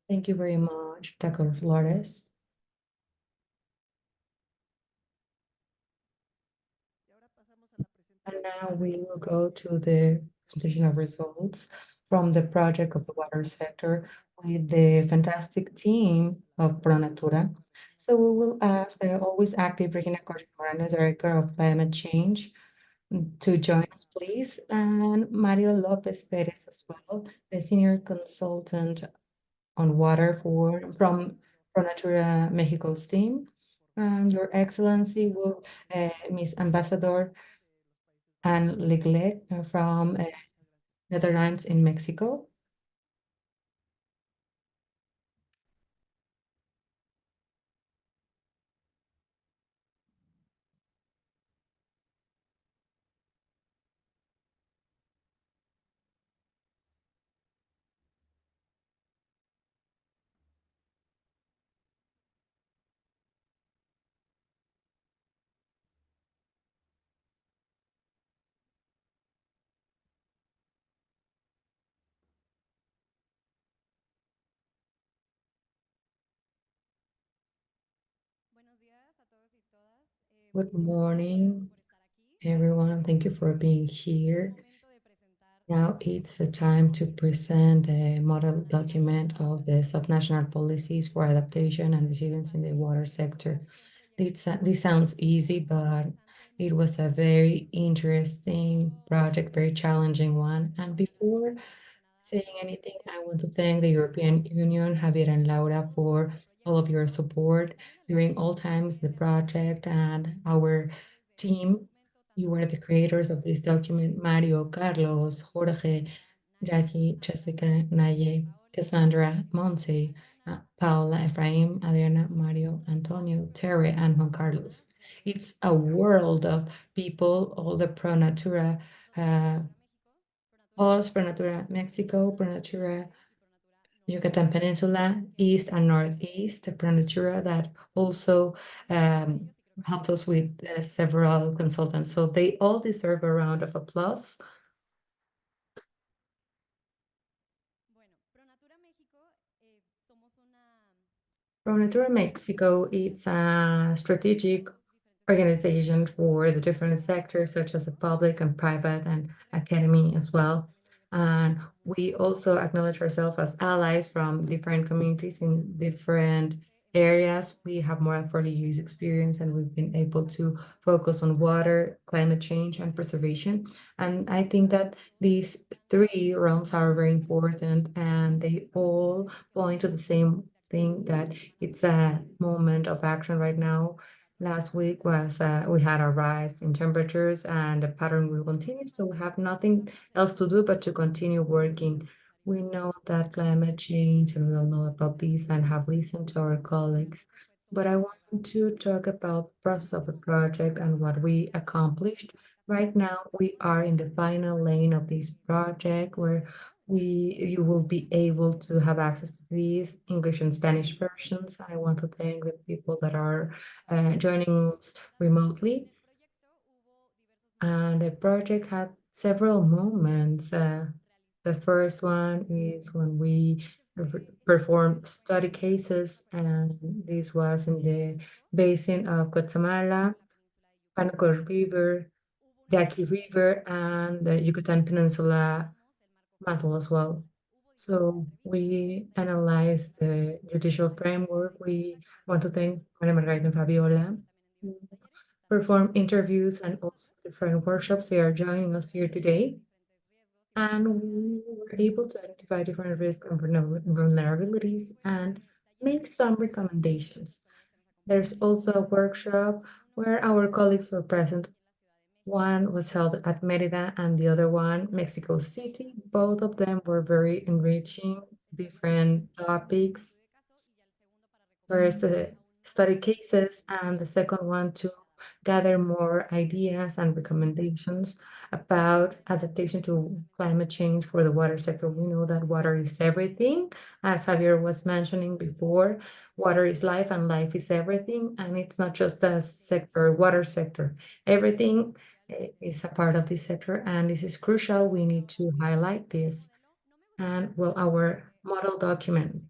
Thank you very much, Dr. Flores. And now we will go to the presentation of results from the project of the water sector with the fantastic team of Pronatura. So we will ask the always active Regina Cornish, Director of Climate Change, to join us, please, and Mario López Pérez as well, the Senior Consultant on Water from Pronatura Mexico's team. And Your Excellency will, Miss Ambassador and Guellec from Netherlands in Mexico. Good morning, everyone. Thank you for being here. Now it's the time to present a model document of the subnational policies for adaptation and resilience in the water sector. This sounds easy, but it was a very interesting project, very challenging one. And before saying anything, I want to thank the European Union, Javier and Laura, for all of your support during all times the project and our team. You were the creators of this document, Mario, Carlos, Jorge, Jackie, Jessica, Naye, Cassandra, Monse, Paula, Efraim, Adriana, Mario, Antonio, Terry, and Juan Carlos. It's a world of people, all the Pronatura uh, Pause, Pronatura Mexico, Pronatura Yucatan Peninsula, East and Northeast, Pronatura that also helped us with several consultants. So they all deserve a round of applause. Pronatura Mexico, it's a strategic organization for the different sectors, such as the public and private and academy as well. And we also acknowledge ourselves as allies from different communities in different areas. We have more than 40 years experience and we've been able to focus on water, climate change, and preservation. And I think that these three realms are very important and they all point to the same thing, that it's a moment of action right now. Last week was we had a rise in temperatures and the pattern will continue. So we have nothing else to do but to continue working. We know that climate change, and we all know about this and have listened to our colleagues. But I want to talk about the process of the project and what we accomplished. Right now, we are in the final lane of this project where you will be able to have access to these English and Spanish versions. I want to thank the people that are joining us remotely. And the project had several moments. The first one is when we performed study cases, and this was in the basin of Guatemala, Panaco River, Yaqui River, and the Yucatan Peninsula mantle as well. So we analyzed the judicial framework. We want to thank Maria Margarita and Fabiola, who perform interviews and also different workshops. They are joining us here today. And we were able to identify different risks and vulnerabilities and make some recommendations. There's also a workshop where our colleagues were present. One was held at Merida and the other one, Mexico City. Both of them were very enriching, different topics. First, study cases, and the second one to gather more ideas and recommendations about adaptation to climate change for the water sector. We know that water is everything. As Javier was mentioning before, water is life and life is everything. And it's not just a sector, water sector. Everything is a part of this sector, and this is crucial. We need to highlight this. and well, our model document.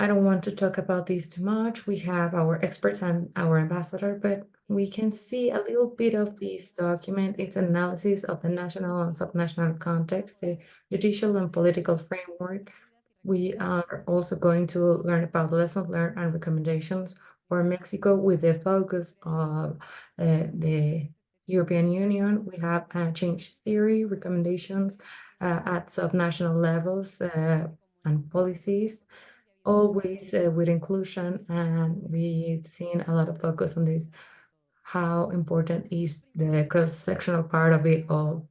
I don't want to talk about this too much. We have our experts and our ambassador, but we can see a little bit of this document. It's analysis of the national and subnational context, the judicial and political framework. We are also going to learn about lessons learned and recommendations for Mexico with the focus of the European Union. We have change theory recommendations at subnational levels and policies, always with inclusion, and we've seen a lot of focus on this. How important is the cross-sectional part of it all?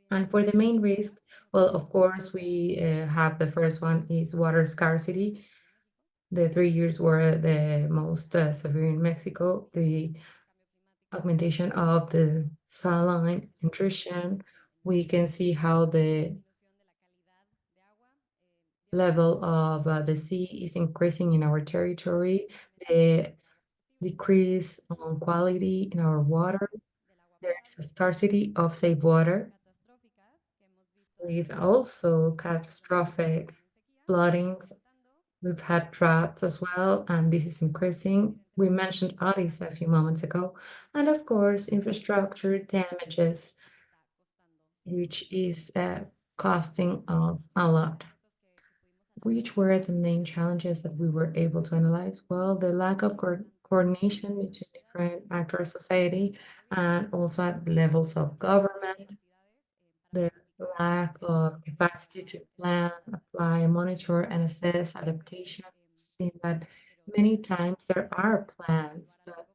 And for the main risk, well, of course, we have the first one is water scarcity. The 3 years were the most severe in Mexico. The augmentation of the saline intrusion. We can see how the level of the sea is increasing in our territory. The decrease on quality in our water. There is a scarcity of safe water with also catastrophic floodings. We've had droughts as well, and this is increasing. We mentioned Addis a few moments ago, and of course, infrastructure damages, which is costing us a lot. Which were the main challenges that we were able to analyze? Well, the lack of coordination between different actors, society, and also at levels of government, the lack of capacity to plan, apply, monitor, and assess adaptation. Seen that many times there are plans, but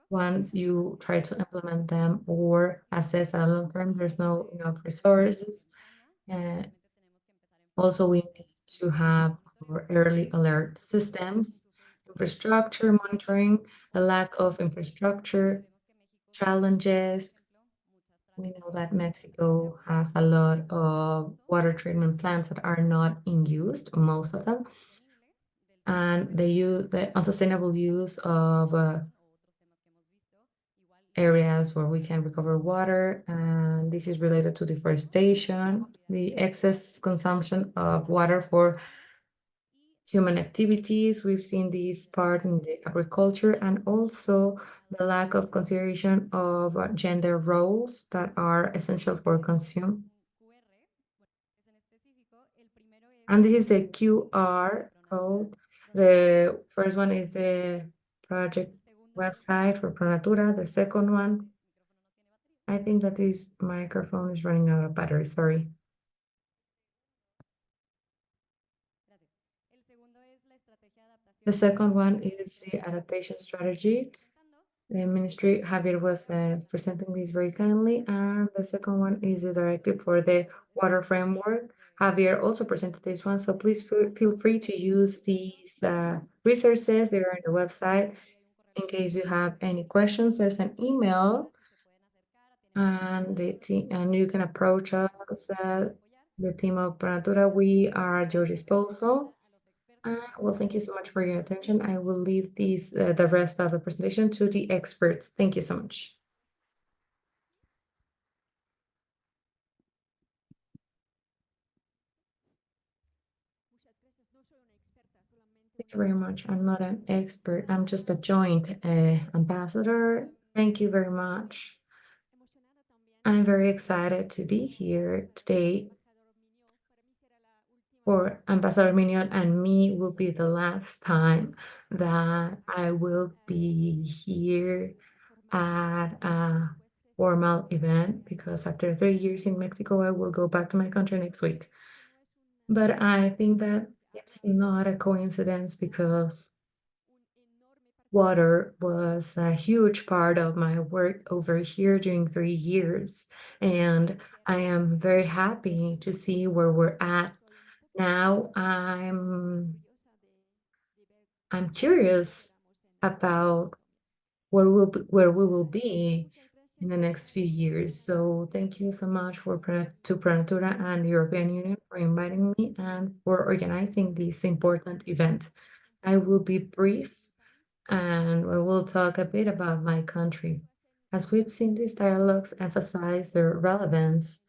once you try to implement them or assess at a long term, there's no enough resources. And also, we need to have more early alert systems, infrastructure monitoring, the lack of infrastructure challenges. We know that Mexico has a lot of water treatment plants that are not in use, most of them, and the unsustainable use of areas where we can recover water, and this is related to deforestation, the excess consumption of water for human activities. We've seen this part in the agriculture, and also the lack of consideration of gender roles that are essential for consume. And this is the QR code. The first one is the project website for Pronatura. The second one, I think that this microphone is running out of battery, sorry. The second one is the adaptation strategy. The ministry, Javier was presenting this very kindly, and the second one is the directive for the water framework. Javier also presented this one, so please feel free to use these resources. They are on the website. In case you have any questions, there's an email, and you can approach us, the team of Pronatura. We are at your disposal. Well, thank you so much for your attention. I will leave the rest of the presentation to the experts. Thank you so much. Thank you very much. I'm not an expert. I'm just a joint ambassador. Thank you very much. I'm very excited to be here today. For Ambassador Minion and me will be the last time that I will be here at a formal event, because after 3 years in Mexico, I will go back to my country next week. But I think that it's not a coincidence, because water was a huge part of my work over here during 3 years. And I am very happy to see where we're at now. I'm curious about where we will be in the next few years. So thank you so much to Pronatura and the European Union for inviting me and for organizing this important event. I will be brief, and we will talk a bit about my country. As we've seen, these dialogues emphasize the relevance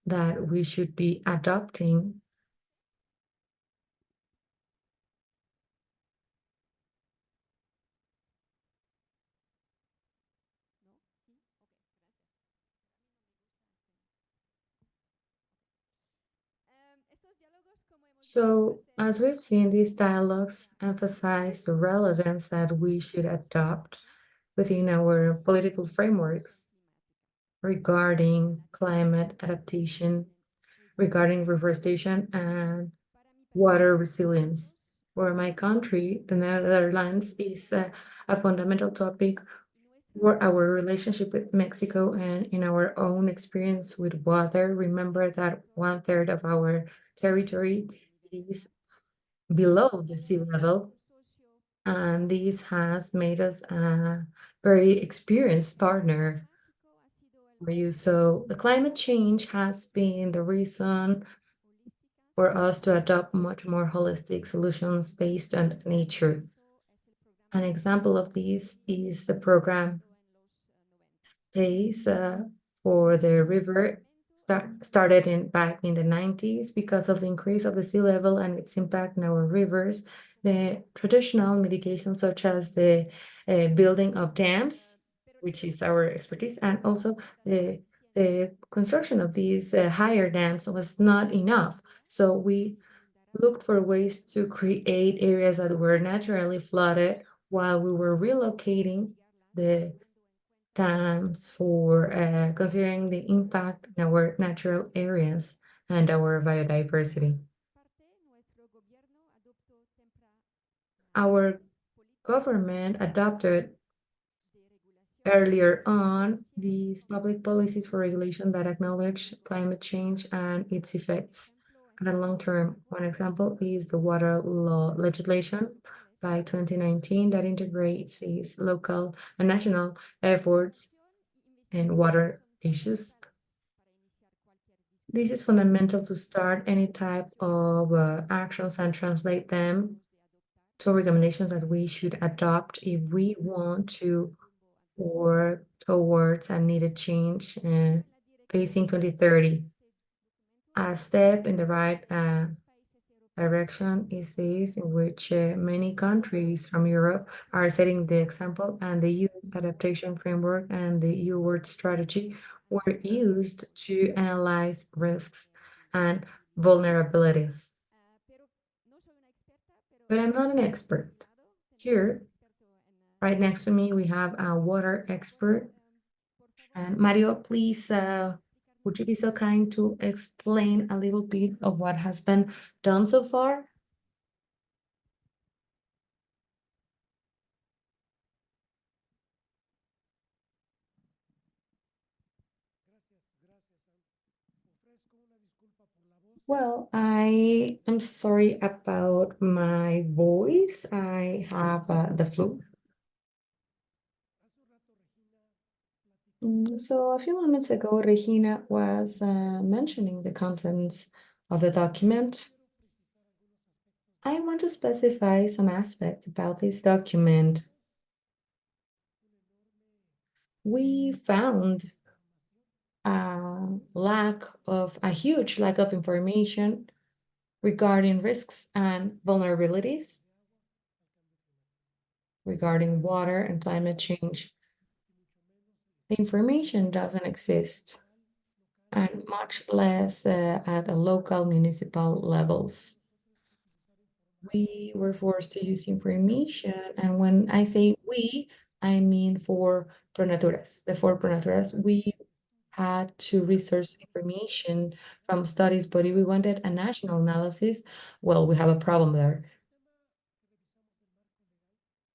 that we should be adopting. So, as we've seen, these dialogues emphasize the relevance that we should adopt within our political frameworks regarding climate adaptation, regarding reforestation, and water resilience. For my country, the Netherlands, is a fundamental topic for our relationship with Mexico, and in our own experience with water. Remember that 1/3 of our territory is below the sea level, and this has made us a very experienced partner for you. So the climate change has been the reason for us to adopt much more holistic solutions based on nature. An example of this is the program Space for the river, started back in the 90s because of the increase of the sea level and its impact on our rivers. The traditional mitigation, such as the building of dams, which is our expertise, and also the construction of these higher dams, was not enough. So we looked for ways to create areas that were naturally flooded while we were relocating the dams for considering the impact in our natural areas and our biodiversity. Our government adopted earlier on these public policies for regulation that acknowledge climate change and its effects at a long term. One example is the water law legislation by 2019 that integrates these local and national efforts in water issues. This is fundamental to start any type of actions and translate them to recommendations that we should adopt if we want to work towards a needed change facing 2030. A step in the right direction is this, in which many countries from Europe are setting the example, and the EU adaptation framework and the EU word strategy were used to analyze risks and vulnerabilities. But I'm not an expert. Here, right next to me, we have a water expert. And Mario, please, would you be so kind to explain a little bit of what has been done so far? Well, I am sorry about my voice. I have the flu. So a few moments ago, Regina was mentioning the contents of the document. I want to specify some aspects about this document. We found a huge lack of information regarding risks and vulnerabilities regarding water and climate change. The information doesn't exist, and much less at a local municipal levels. We were forced to use information, and when I say we, I mean for Pronaturas, the four Pronaturas. We had to research information from studies, but if we wanted a national analysis, well, we have a problem there.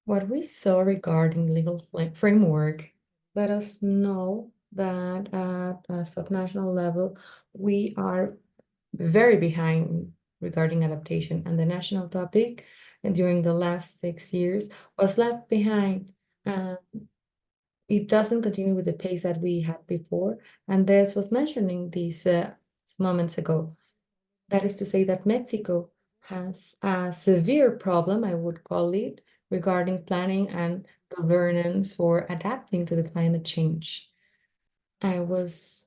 What we saw regarding legal framework let us know that at a subnational level, we are very behind regarding adaptation, and the national topic and during the last 6 years was left behind. It doesn't continue with the pace that we had before, and Des was mentioning these moments ago. That is to say that Mexico has a severe problem, I would call it, regarding planning and governance for adapting to the climate change. I was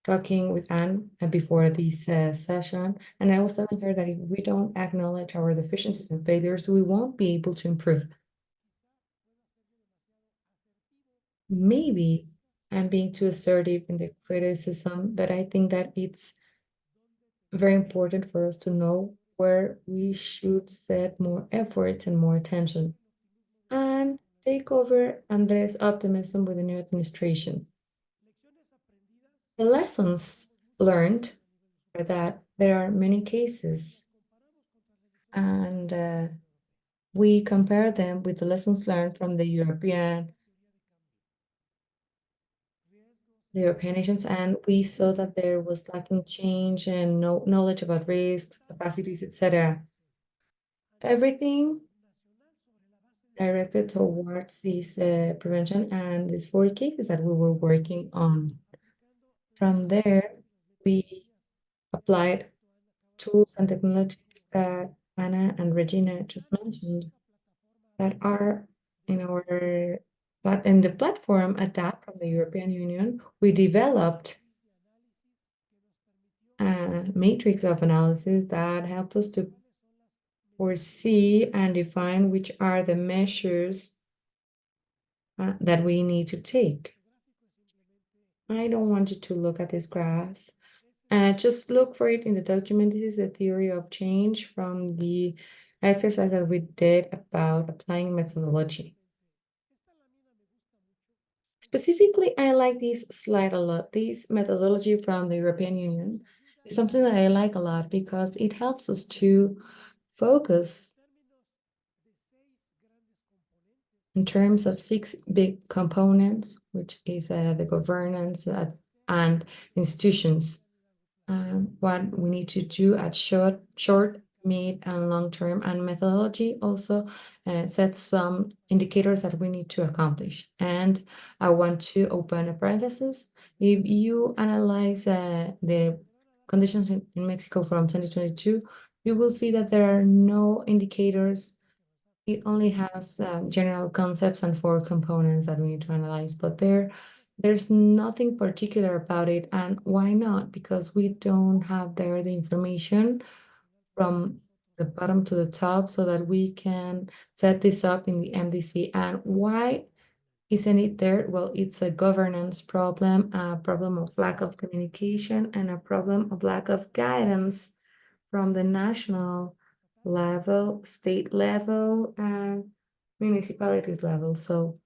talking with Anne before this session, and I was telling her that if we don't acknowledge our deficiencies and failures, we won't be able to improve. Maybe I'm being too assertive in the criticism, but I think that it's very important for us to know where we should set more efforts and more attention and take over Andres' optimism with the new administration. The lessons learned are that there are many cases, and we compare them with the lessons learned from the European nations, and we saw that there was lacking change and no knowledge about risks, capacities, etc. Everything directed towards this prevention and these 40 cases that we were working on. From there, we applied tools and technologies that Anna and Regina just mentioned that are in our but in the platform Adapt from the European Union. We developed a matrix of analysis that helped us to foresee and define which are the measures that we need to take. I don't want you to look at this graph. Just look for it in the document. This is the theory of change from the exercise that we did about applying methodology. Specifically, I like this slide a lot. This methodology from the European Union is something that I like a lot because it helps us to focus in terms of 6 big components, which is the governance and institutions. What we need to do at short, mid, and long term, and methodology also sets some indicators that we need to accomplish. And I want to open a parenthesis. If you analyze the conditions in Mexico from 2022, you will see that there are no indicators. It only has general concepts and 4 components that we need to analyze, but there's nothing particular about it. And why not? Because we don't have there the information from the bottom to the top so that we can set this up in the MDC. And why isn't it there? Well, it's a governance problem, a problem of lack of communication, and a problem of lack of guidance from the national level, state level, and municipalities level. So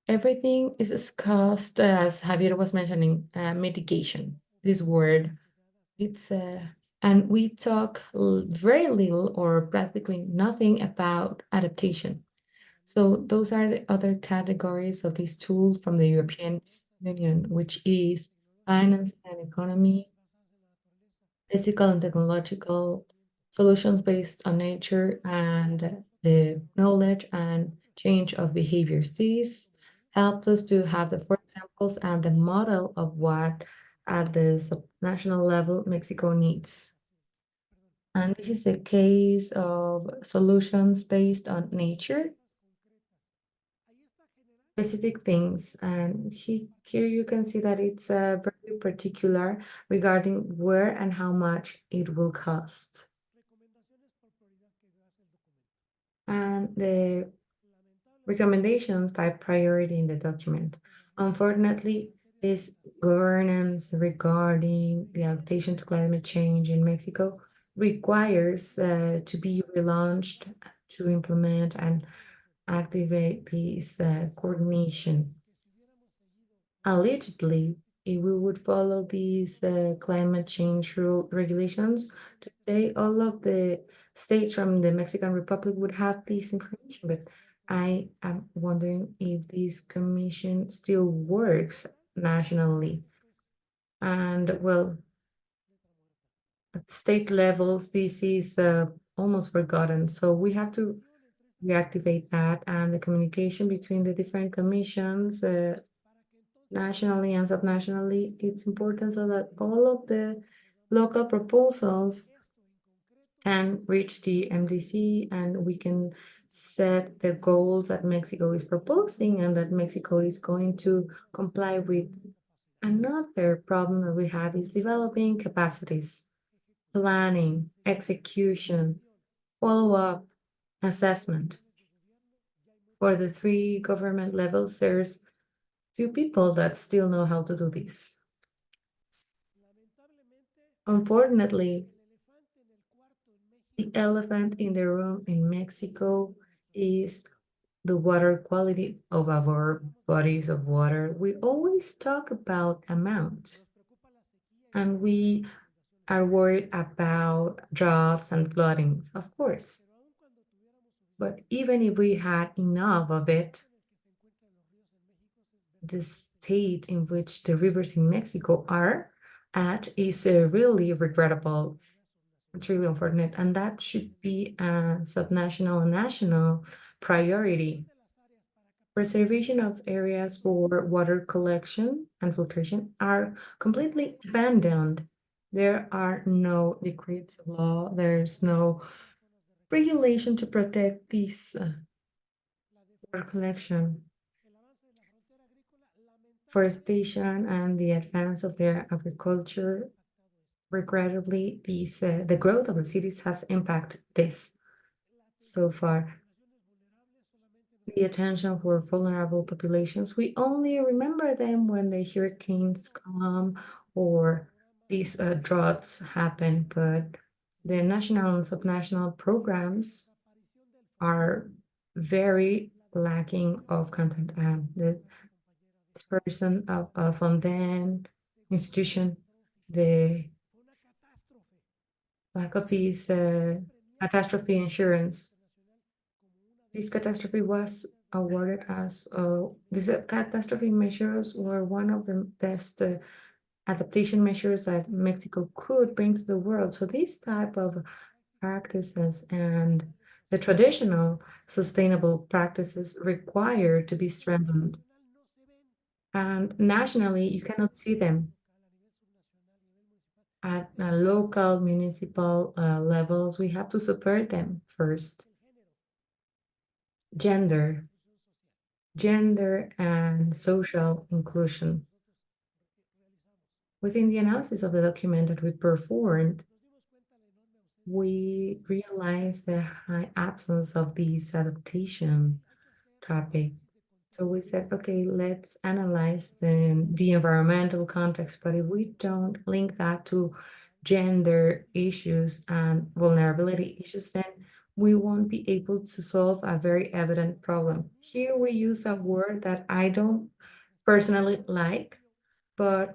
everything is discussed, as Javier was mentioning, mitigation, this word. It's and we talk very little or practically nothing about adaptation. So those are the other categories of this tool from the European Union, which is finance and economy, physical and technological solutions based on nature, and the knowledge and change of behaviors. These helped us to have the 4 examples and the model of what at the subnational level Mexico needs. And this is a case of solutions based on nature, specific things. And here you can see that it's very particular regarding where and how much it will cost. And the recommendations by priority in the document. Unfortunately, this governance regarding the adaptation to climate change in Mexico requires to be relaunched to implement and activate this coordination. Allegedly, if we would follow these climate change regulations, today all of the states from the Mexican Republic would have this information, but I am wondering if this commission still works nationally. And well, at state levels, this is almost forgotten. So we have to reactivate that, and the communication between the different commissions, nationally and subnationally, it's important so that all of the local proposals can reach the MDC and we can set the goals that Mexico is proposing and that Mexico is going to comply with. Another problem that we have is developing capacities, planning, execution, follow-up, assessment. For the three government levels, there's few people that still know how to do this. Unfortunately, the elephant in the room in Mexico is the water quality of our bodies of water. We always talk about amount, and we are worried about droughts and floodings, of course. But even if we had enough of it, the state in which the rivers in Mexico are at is really regrettable. It's really unfortunate, and that should be a subnational and national priority. Preservation of areas for water collection and filtration are completely abandoned. There are no decrees of law, there's no regulation to protect this water collection. Forestation and the advance of their agriculture, regrettably, the growth of the cities has impacted this so far. The attention for vulnerable populations, we only remember them when the hurricanes come or these droughts happen, but the national and subnational programs are very lacking of content, and the person of a Fontaine institution, the lack of these catastrophe insurance. This catastrophe was awarded as these catastrophe measures were one of the best adaptation measures that Mexico could bring to the world. So these type of practices and the traditional sustainable practices require to be strengthened. And nationally, you cannot see them at local, municipal levels. We have to support them first. Gender, gender and social inclusion. Within the analysis of the document that we performed, we realized the high absence of this adaptation topic. So we said, okay, let's analyze the environmental context, but if we don't link that to gender issues and vulnerability issues, then we won't be able to solve a very evident problem. Here we use a word that I don't personally like, but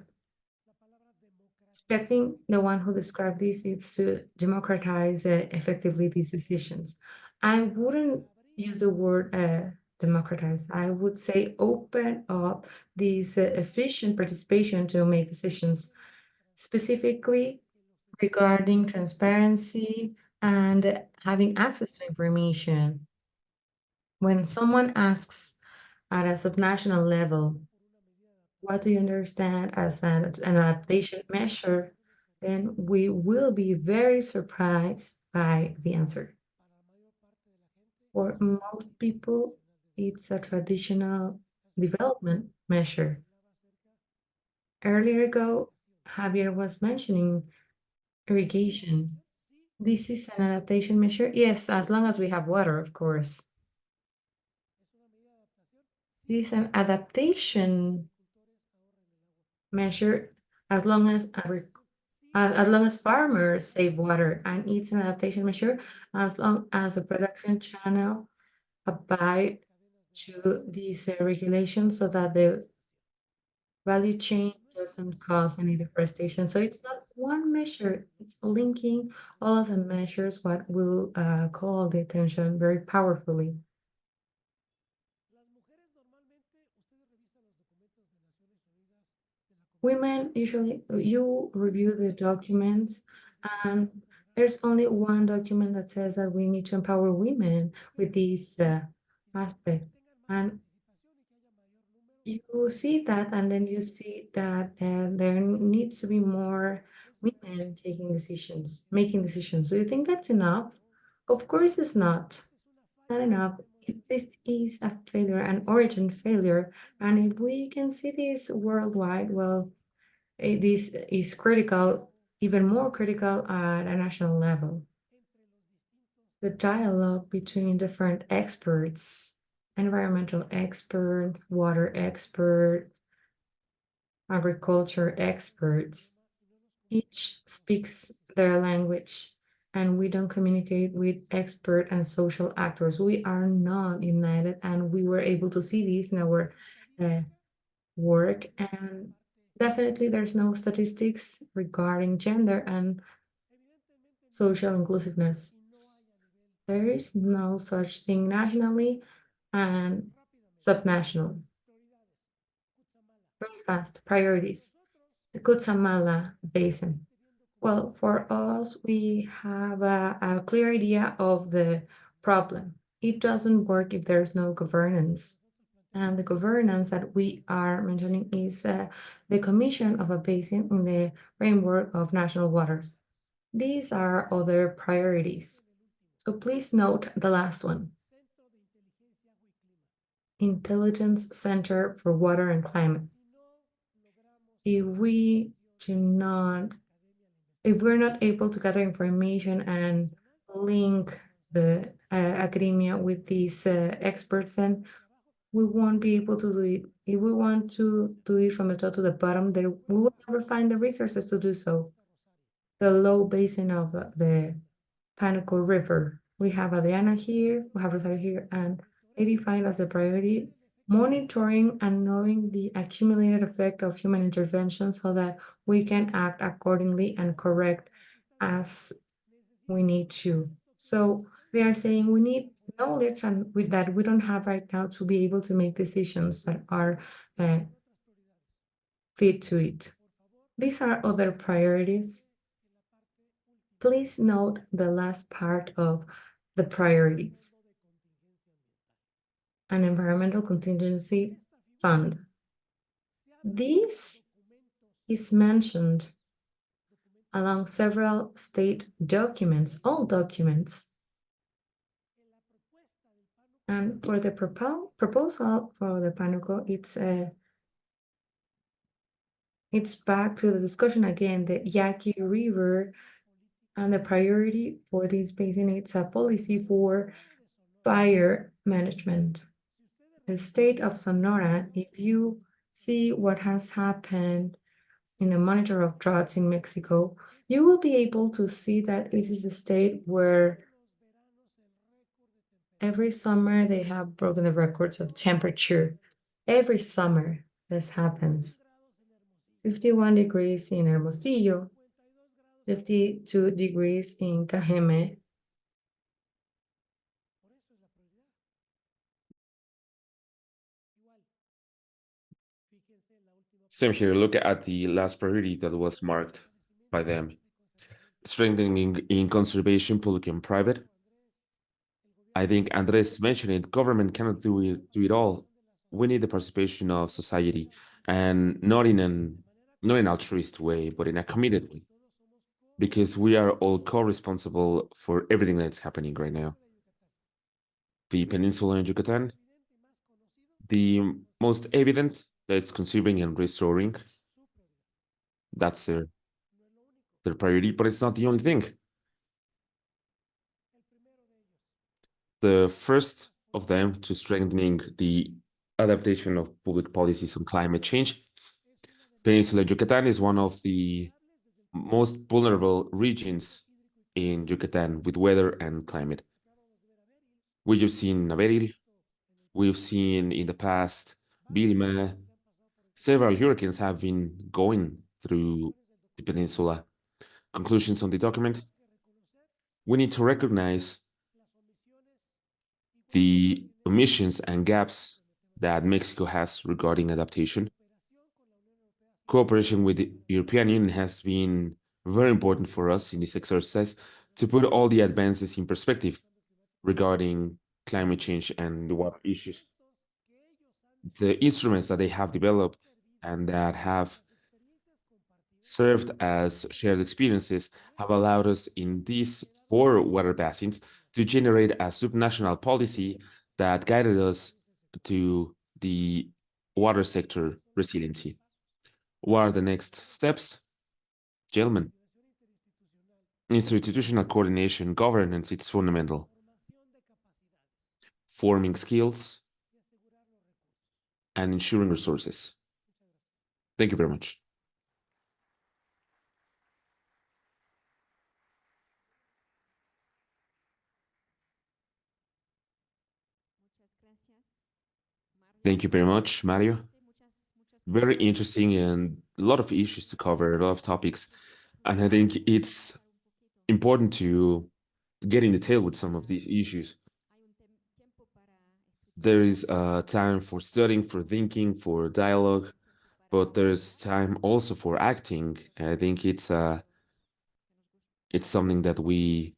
expecting the one who described this is to democratize effectively these decisions. I wouldn't use the word democratize. I would say open up this efficient participation to make decisions, specifically regarding transparency and having access to information. When someone asks at a subnational level, what do you understand as an adaptation measure, then we will be very surprised by the answer. For most people, it's a traditional development measure. Earlier ago, Javier was mentioning irrigation. This is an adaptation measure? Yes, as long as we have water, of course. This is an adaptation measure as long as farmers save water, and it's an adaptation measure as long as the production channel abide to these regulations so that the value chain doesn't cause any deforestation. So it's not one measure, it's linking all of the measures what will call the attention very powerfully. Women usually, you review the documents, and there's only one document that says that we need to empower women with this aspect. And you see that, and then you see that there needs to be more women taking decisions, making decisions. Do you think that's enough? Of course, it's not enough. This is a failure, an origin failure. And if we can see this worldwide, well, This is critical, even more critical at a national level. The dialogue between different experts, environmental expert, water expert, agriculture experts, each speaks their language, and we don't communicate with expert and social actors. We are not united, and we were able to see this in our uh, work. And definitely, there's no statistics regarding gender and social inclusiveness. There is no such thing nationally and subnational. Very fast priorities. The Kutsamala Basin. Well, for us, we have a clear idea of the problem. It doesn't work if there's no governance. And the governance that we are mentioning is the commission of a basin in the framework of national waters. These are other priorities. So please note the last one. Intelligence Center for Water and Climate. If we do not if we're not able to gather information and link the academia with these experts, then we won't be able to do it. If we want to do it from the top to the bottom, there we will never find the resources to do so. The low basin of the Pánuco River. We have Adriana here, we have Rosario here, and they define as a priority monitoring and knowing the accumulated effect of human intervention so that we can act accordingly and correct as we need to. So they are saying we need knowledge and with that we don't have right now to be able to make decisions that are fit to it. These are other priorities. Please note the last part of the priorities. An environmental contingency fund. This is mentioned along several state documents, all documents. And for the proposal for the Pánuco, it's back to the discussion again, the Yaqui River, and the priority for this basin, it's a policy for fire management. The state of Sonora, if you see what has happened in the monitor of droughts in Mexico, you will be able to see that this is a state where every summer they have broken the records of temperature. Every summer this happens. 51 degrees in Hermosillo, 52 degrees in Cajeme. Same here. Look at the last priority that was marked by them. Strengthening in conservation, public and private. I think Andres mentioned it, government cannot do it all. We need the participation of society, and not in altruist way, but in a committed way. Because we are all co-responsible for everything that's happening right now. The peninsula in Yucatan, the most evident that it's conserving and restoring, that's their priority, but it's not the only thing. The first of them to strengthening the adaptation of public policies on climate change. Peninsula Yucatan is one of the most vulnerable regions in Yucatan with weather and climate. We've seen Naveril, we've seen in the past Vilma, several hurricanes have been going through the peninsula. Conclusions on the document. We need to recognize the omissions and gaps that Mexico has regarding adaptation. Cooperation with the European Union has been very important for us in this exercise to put all the advances in perspective regarding climate change and the water issues. The instruments that they have developed and that have served as shared experiences have allowed us in these 4 water basins to generate a subnational policy that guided us to the water sector resiliency. What are the next steps? Gentlemen, institutional coordination, governance, it's fundamental. Forming skills and ensuring resources. Thank you very much. Thank you very much, Mario. Very interesting and a lot of issues to cover, a lot of topics. And I think it's important to get in detail with some of these issues. There is time for studying, for thinking, for dialogue, but there's time also for acting. And I think it's something that we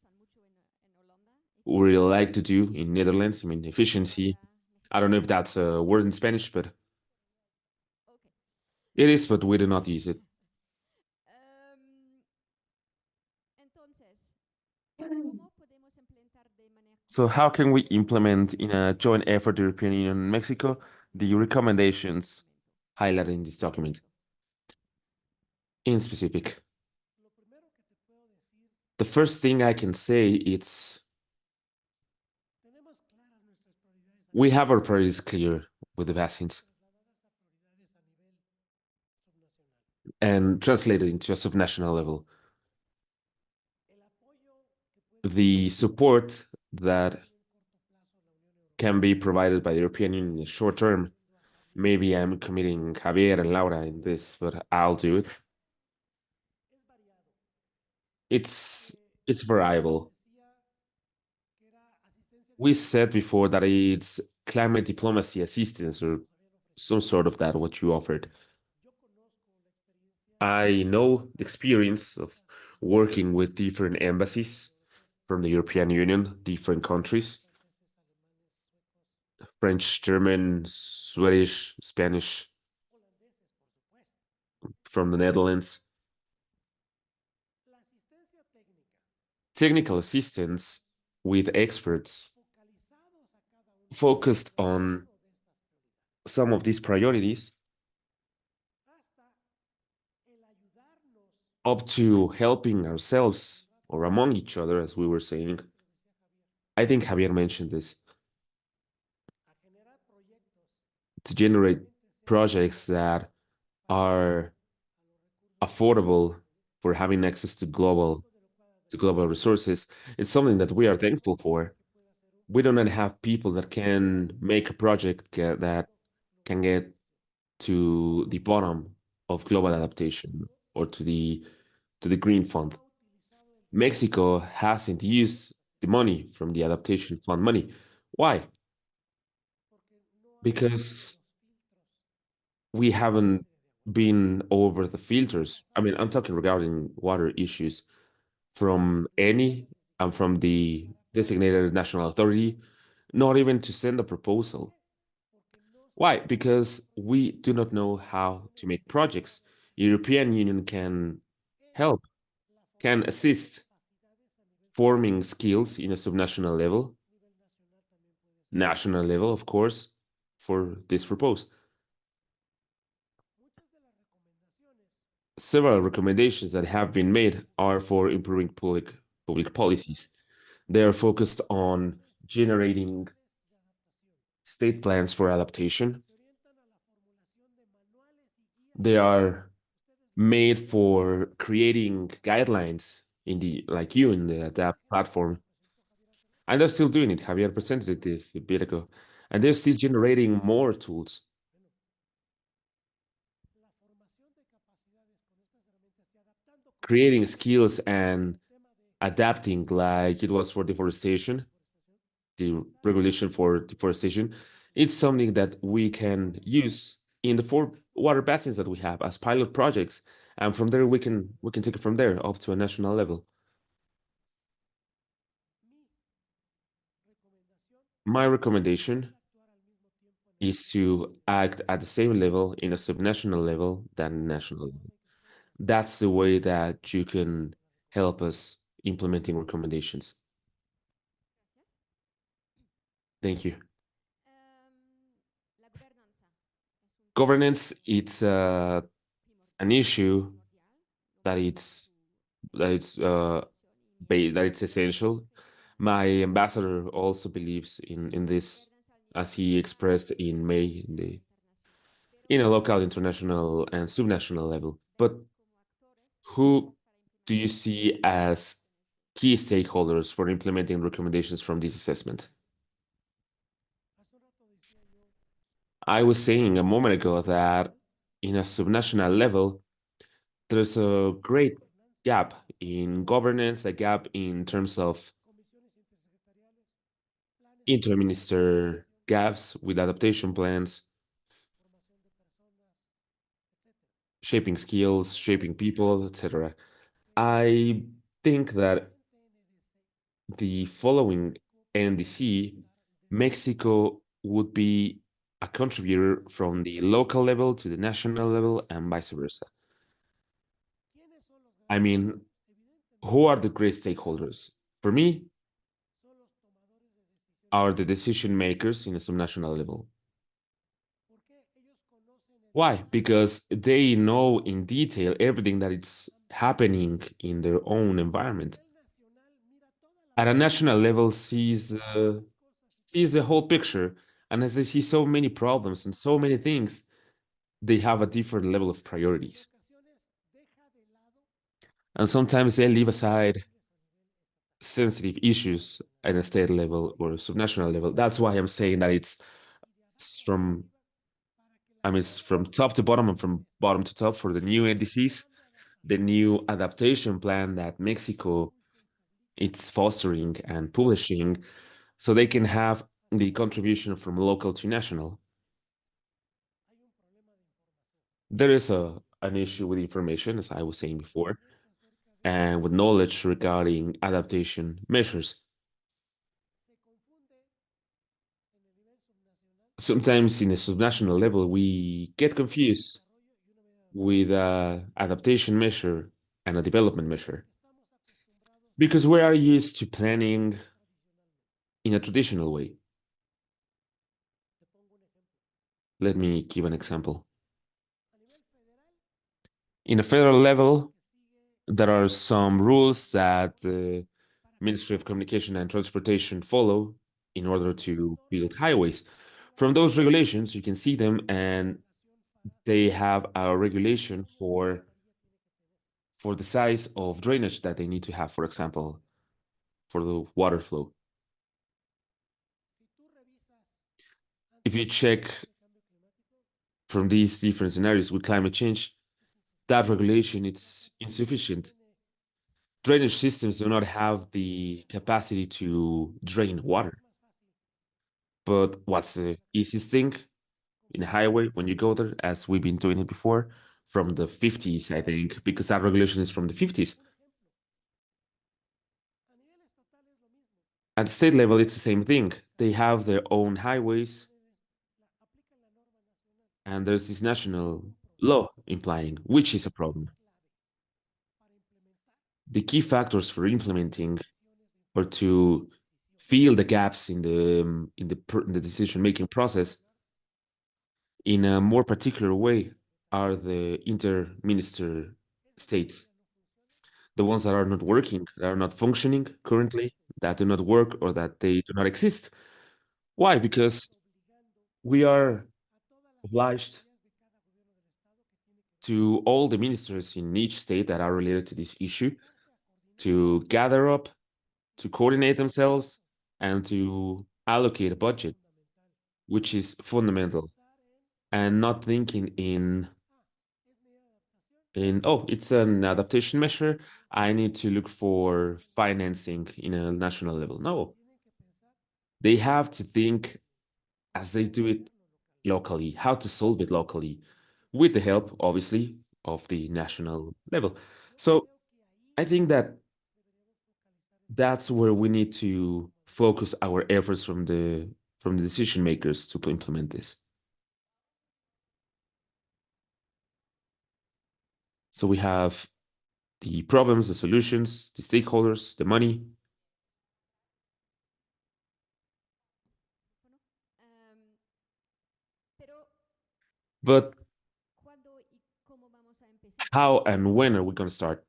really like to do in Netherlands. I mean, efficiency. I don't know if that's a word in Spanish, but it is, but we do not use it. So how can we implement in a joint effort, the European Union and Mexico, the recommendations highlighted in this document? In specific, the first thing I can say it's we have our priorities clear with the vaccines and translated into a subnational level. The support that can be provided by the European Union in the short term, maybe I'm committing Javier and Laura in this, but I'll do it. It's variable. We said before that it's climate diplomacy assistance or some sort of that what you offered. I know the experience of working with different embassies from the European Union, different countries, French, German, Swedish, Spanish, from the Netherlands. Technical assistance with experts focused on some of these priorities up to helping ourselves or among each other, as we were saying. I think Javier mentioned this, to generate projects that are affordable for having access to global resources. It's something that we are thankful for. We do not have people that can make a project that can get to the bottom of global adaptation or to the Green Fund. Mexico hasn't used the money from the Adaptation Fund money. Why? Because we haven't been over the filters. I mean, I'm talking regarding water issues from any and from the designated national authority, not even to send a proposal. Why? Because we do not know how to make projects. European Union can help, can assist forming skills in a subnational level, national level, of course, for this purpose. Several recommendations that have been made are for improving public policies. They are focused on generating state plans for adaptation. They are made for creating guidelines in the like you in the Adapt platform. And they're still doing it. Javier presented this a bit ago. And they're still generating more tools. Creating skills and adapting like it was for deforestation, the regulation for deforestation. It's something that we can use in the four water basins that we have as pilot projects. And from there we can take it from there up to a national level. My recommendation is to act at the same level in a subnational level than national level. That's the way that you can help us implementing recommendations. Thank you. Governance, it's an issue that it's essential. My ambassador also believes in this, as he expressed in May in a local, international, and subnational level. But who do you see as key stakeholders for implementing recommendations from this assessment? I was saying a moment ago that in a subnational level, there's a great gap in governance, a gap in terms of interminister gaps with adaptation plans, shaping skills, shaping people, etc. I think that the following NDC, Mexico would be a contributor from the local level to the national level and vice versa. I mean, who are the great stakeholders? For me, are the decision makers in a subnational level. Why? Because they know in detail everything that is happening in their own environment. At a national level, sees the whole picture, and as they see so many problems and so many things, they have a different level of priorities. And sometimes they leave aside sensitive issues at a state level or subnational level. That's why I'm saying that it's from it's from top to bottom and from bottom to top for the new NDCs, the new adaptation plan that Mexico it's fostering and publishing, so they can have the contribution from local to national. There is an issue with information, as I was saying before, and with knowledge regarding adaptation measures. Sometimes in a subnational level, we get confused with a adaptation measure and a development measure because we are used to planning in a traditional way. Let me give an example. In a federal level, there are some rules that the Ministry of Communication and Transportation follow in order to build highways. From those regulations, you can see them, and they have a regulation for the size of drainage that they need to have, for example, for the water flow. If you check from these different scenarios with climate change, that regulation is insufficient. Drainage systems do not have the capacity to drain water. But what's the easiest thing in a highway when you go there, as we've been doing it before, from the 50s, I think, because that regulation is from the 50s. At state level, it's the same thing. They have their own highways, and there's this national law implying, which is a problem. The key factors for implementing or to fill the gaps in the decision-making process in a more particular way are the inter-minister states, the ones that are not working, that are not functioning currently, that do not work or that they do not exist. Why? Because we are obliged to all the ministers in each state that are related to this issue to gather up, to coordinate themselves, and to allocate a budget, which is fundamental, and not thinking in oh, it's an adaptation measure. I need to look for financing in a national level. No, they have to think as they do it locally, how to solve it locally, with the help, obviously, of the national level. So I think that that's where we need to focus our efforts from the decision makers to implement this. So we have the problems, the solutions, the stakeholders, the money. But How and when are we going to start?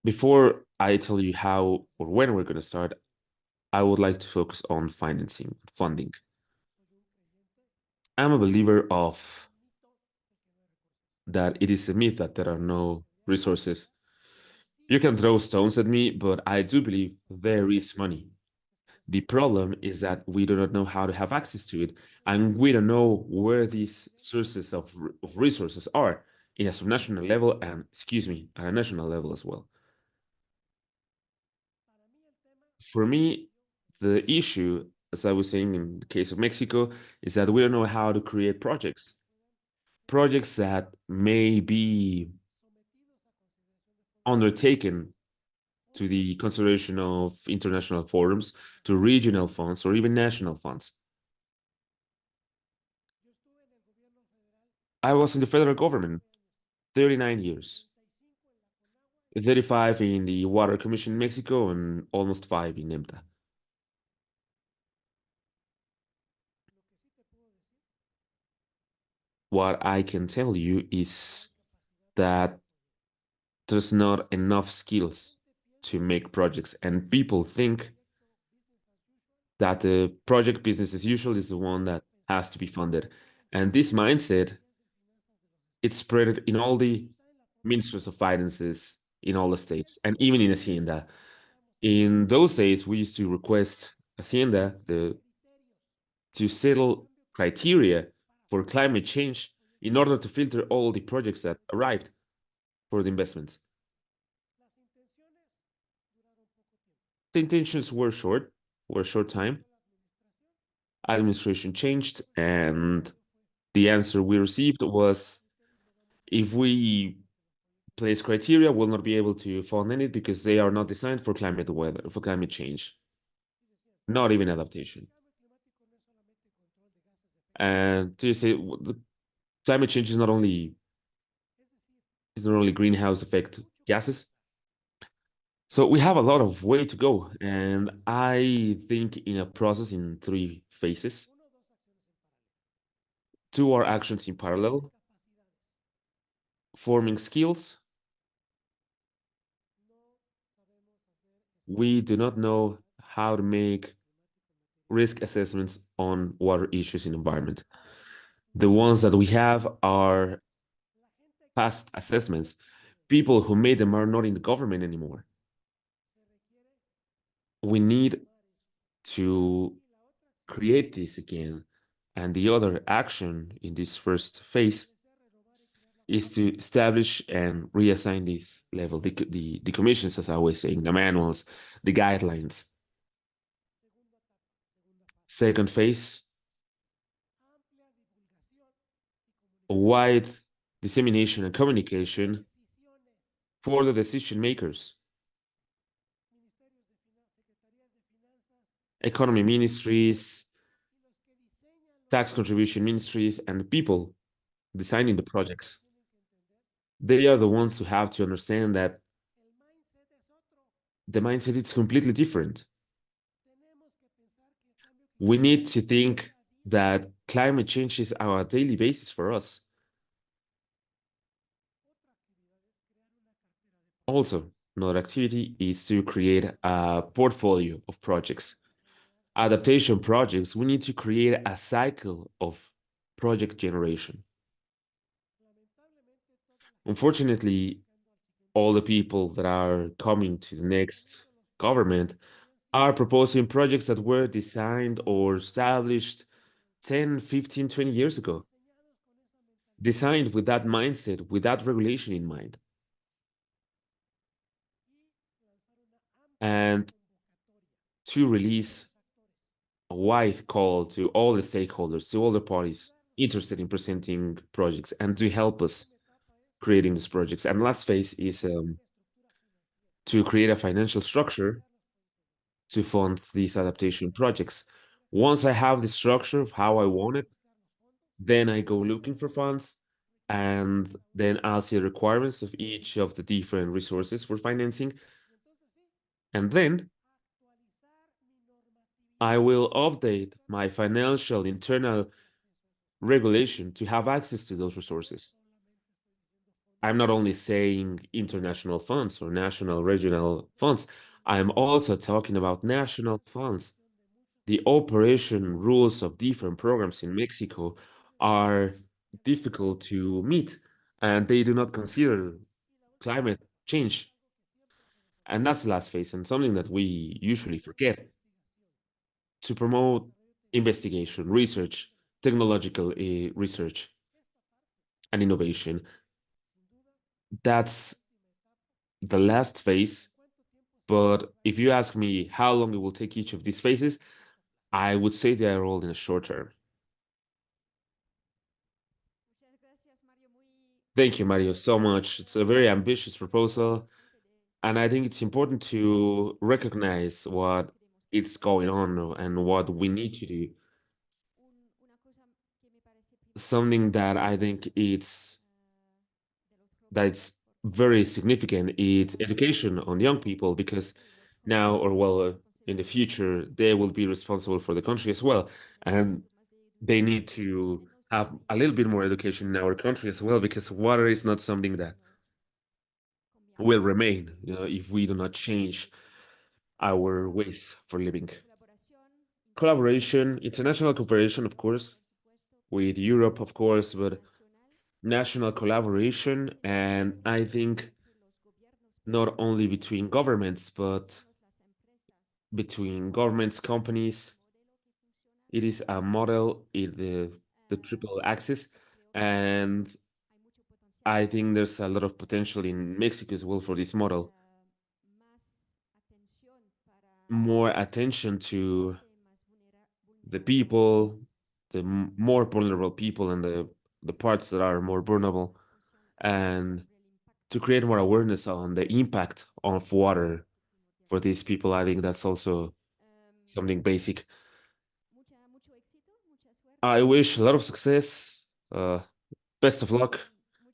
Before I tell you how or when we're going to start, I would like to focus on financing, funding. I'm a believer of that it is a myth that there are no resources. You can throw stones at me, but I do believe there is money. The problem is that we do not know how to have access to it, and we don't know where these sources of resources are in a subnational level and, excuse me, at a national level as well. For me, the issue, as I was saying in the case of Mexico, is that we don't know how to create projects. Projects that may be undertaken to the consideration of international forums, to regional funds, or even national funds. I was in the federal government 39 years, 35 in the Water Commission in Mexico, and almost 5 in EMTA. What I can tell you is that there's not enough skills to make projects, and people think that the project business as usual is the one that has to be funded. And this mindset, it's spread in all the ministers of finances in all the states and even in Hacienda. In those days, we used to request Hacienda to settle criteria for climate change in order to filter all the projects that arrived for the investments. The intentions were a short time. Administration changed, and the answer we received was if we place criteria, we'll not be able to fund any because they are not designed for climate change, not even adaptation. And to say the climate change is not only greenhouse effect gases. So we have a lot of way to go, and I think in a process in 3 phases. 2 are actions in parallel, forming skills. We do not know how to make risk assessments on water issues in environment. The ones that we have are past assessments. People who made them are not in the government anymore. We need to create this again. And the other action in this first phase is to establish and reassign this level, the commissions, as I was saying, the manuals, the guidelines. Second phase, wide dissemination and communication for the decision makers, economy ministries, tax contribution ministries, and the people designing the projects. They are the ones who have to understand that the mindset is completely different. We need to think that climate change is our daily basis for us. Also, another activity is to create a portfolio of projects. Adaptation projects, we need to create a cycle of project generation. Unfortunately, all the people that are coming to the next government are proposing projects that were designed or established 10, 15, 20 years ago, designed with that mindset, with that regulation in mind. And to release a wide call to all the stakeholders, to all the parties interested in presenting projects and to help us creating these projects. And last phase is to create a financial structure to fund these adaptation projects. Once I have the structure of how I want it, then I go looking for funds, and then I'll see the requirements of each of the different resources for financing. And then I will update my financial internal regulation to have access to those resources. I'm not only saying international funds or national regional funds, I'm also talking about national funds. The operation rules of different programs in Mexico are difficult to meet, and they do not consider climate change. And that's the last phase, and something that we usually forget to promote investigation, research, technological research, and innovation. That's the last phase. But if you ask me how long it will take each of these phases, I would say they are all in the short term. Thank you, Mario, so much. It's a very ambitious proposal, and I think it's important to recognize what is going on and what we need to do. Something that I think it's very significant is education on young people, because now, or well, in the future, they will be responsible for the country as well, and they need to have a little bit more education in our country as well, because water is not something that will remain, if we do not change our ways for living. Collaboration, international cooperation, of course, with Europe, of course, but national collaboration, and I think not only between governments, but between governments, companies. It is a model in the triple axis, and I think there's a lot of potential in Mexico as well for this model. More attention to the people, the more vulnerable people, and the parts that are more vulnerable, and to create more awareness on the impact of water for these people. I think that's also something basic. I wish a lot of success, uh, best of luck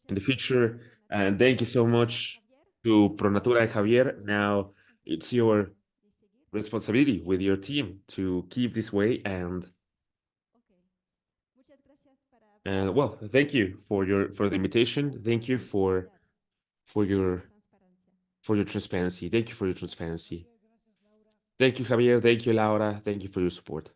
in the future, and thank you so much to Pronatura and Javier. Now it's your responsibility with your team to keep this way, and well, thank you for the invitation. Thank you for your transparency. Thank you for your transparency. Thank you, Javier. Thank you, Laura. Thank you for your support.